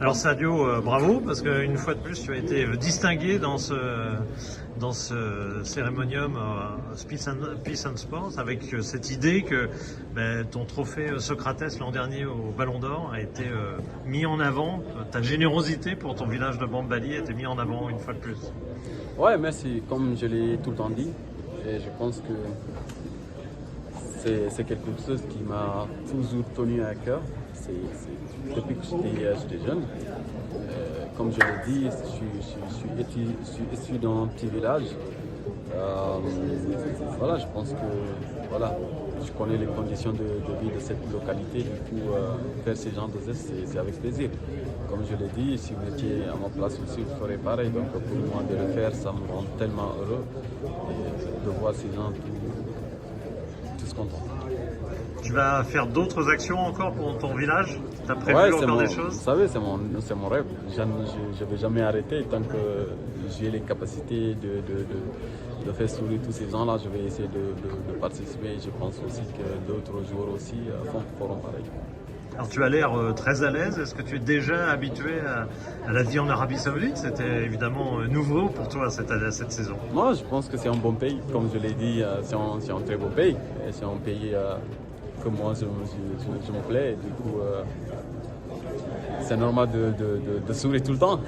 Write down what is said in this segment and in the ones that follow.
Alors Sadio, bravo, parce qu'une fois de plus, tu as été distingué dans ce cérémonium Peace and Sport, avec cette idée que ton trophée Socrates l'an dernier au Ballon d'Or a été mis en avant, ta générosité pour ton village de Bambali a été mis en avant une fois de plus. Ouais, merci. Comme je l'ai tout le temps dit, et je pense que c'est quelque chose qui m'a toujours tenu à cœur. Depuis que j'étais jeune. Comme je l'ai dit, je suis issu d'un petit village. Voilà, je pense que je connais les conditions de vie de cette localité. Du coup, faire ce genre de gestes, c'est avec plaisir. Comme je l'ai dit, si vous étiez à ma place aussi, vous ferez pareil. Donc pour moi, de le faire, ça me rend tellement heureux et de voir ces gens tous contents. Tu vas faire d'autres actions encore pour ton village? Tu as prévu encore des choses? Vous savez, c'est mon rêve. Je ne vais jamais arrêter tant que j'ai les capacités de faire sourire tous ces gens-là. Je vais essayer de participer. Je pense aussi que d'autres joueurs aussi feront pareil. Alors tu as l'air très à l'aise. Est-ce que tu es déjà habitué à la vie en Arabie Saoudite? C'était évidemment nouveau pour toi cette saison. Moi, je pense que c'est un bon pays. Comme je l'ai dit, c'est un très beau pays. C'est un pays que moi, je me plais. Du coup, c'est normal de sourire tout le temps.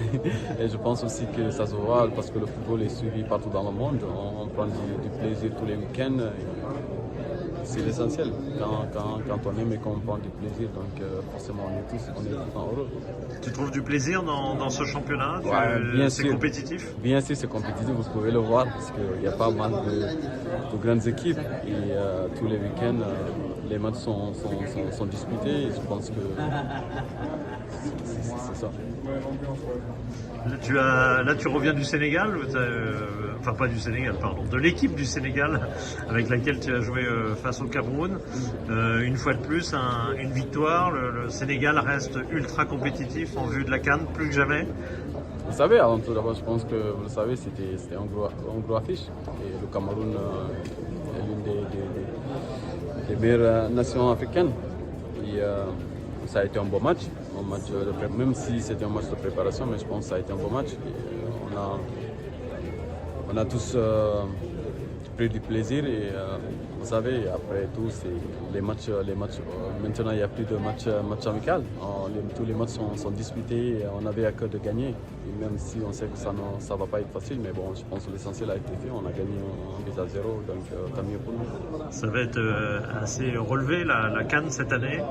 Et je pense aussi que ça se voit parce que le football est suivi partout dans le monde. On prend du plaisir tous les week-ends. C'est l'essentiel quand on aime et qu'on prend du plaisir. Donc forcément, on est tout le temps heureux. Tu trouves du plaisir dans ce championnat? Bien c'est sûr. Compétitif? Bien sûr, c'est compétitif. Vous pouvez le voir parce qu'il y a pas mal de grandes équipes. Et tous les week-ends, les matchs sont disputés. Et je pense que c'est ça. Là, tu reviens du Sénégal, enfin pas du Sénégal, pardon, de l'équipe du Sénégal avec laquelle tu as joué face au Cameroun. Une fois de plus, une victoire. Le Sénégal reste ultra compétitif en vue de la CAN, plus que jamais. Vous savez, avant tout d'abord, je pense que vous le savez, c'était un gros affiche. Et le Cameroun est l'une des meilleures nations africaines. Et ça a été un beau match. Même si c'était un match de préparation, mais je pense que ça a été un beau match. Et, on a tous pris du plaisir et vous savez, après tout, c'est les matchs. Maintenant, il n'y a plus de match amical. Tous les matchs sont disputés et on avait à cœur de gagner. Et même si on sait que ça ne va pas être facile, mais bon, je pense que l'essentiel a été fait. On a gagné 1-0, donc tant mieux pour nous. Ça va être assez relevé la CAN cette année.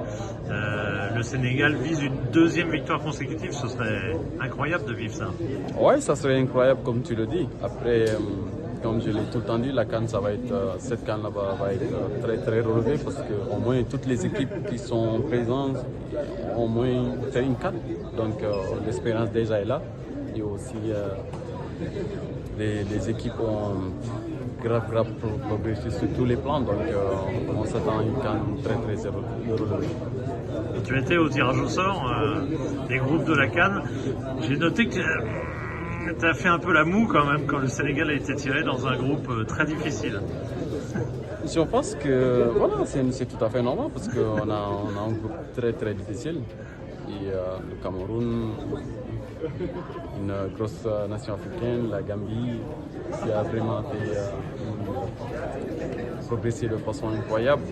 Le Sénégal vise une deuxième victoire consécutive. Ce serait incroyable de vivre ça. Oui, ça serait incroyable comme tu le dis. Après, comme je l'ai tout le temps dit, la CAN, cette CAN-là va être très très relevée parce qu'au moins toutes les équipes qui sont présentes ont au moins fait une CAN. Donc l'expérience déjà est là. Et aussi les équipes ont grave progressé sur tous les plans. Donc on s'attend à une CAN très très relevée. Et tu étais au tirage au sort des groupes de la CAN. J'ai noté que tu as fait un peu la moue quand même quand le Sénégal a été tiré dans un groupe très difficile. Je pense que voilà, c'est tout à fait normal parce qu'on a un groupe très très difficile. Et le Cameroun, une grosse nation africaine, la Gambie, qui a vraiment fait progresser de façon incroyable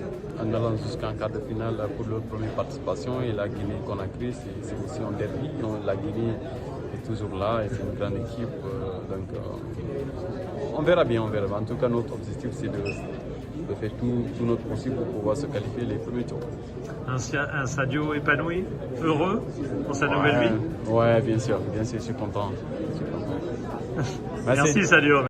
en allant jusqu'en quart de finale pour leur première participation. Et la Guinée-Conakry, c'est aussi un derby. Donc, la Guinée est toujours là et c'est une grande équipe. Donc on verra bien, on verra. En tout cas, notre objectif, c'est de faire tout notre possible pour pouvoir se qualifier les premiers tours. Un Sadio épanoui, heureux dans sa nouvelle vie? Ouais, bien sûr, je suis content. Merci Sadio.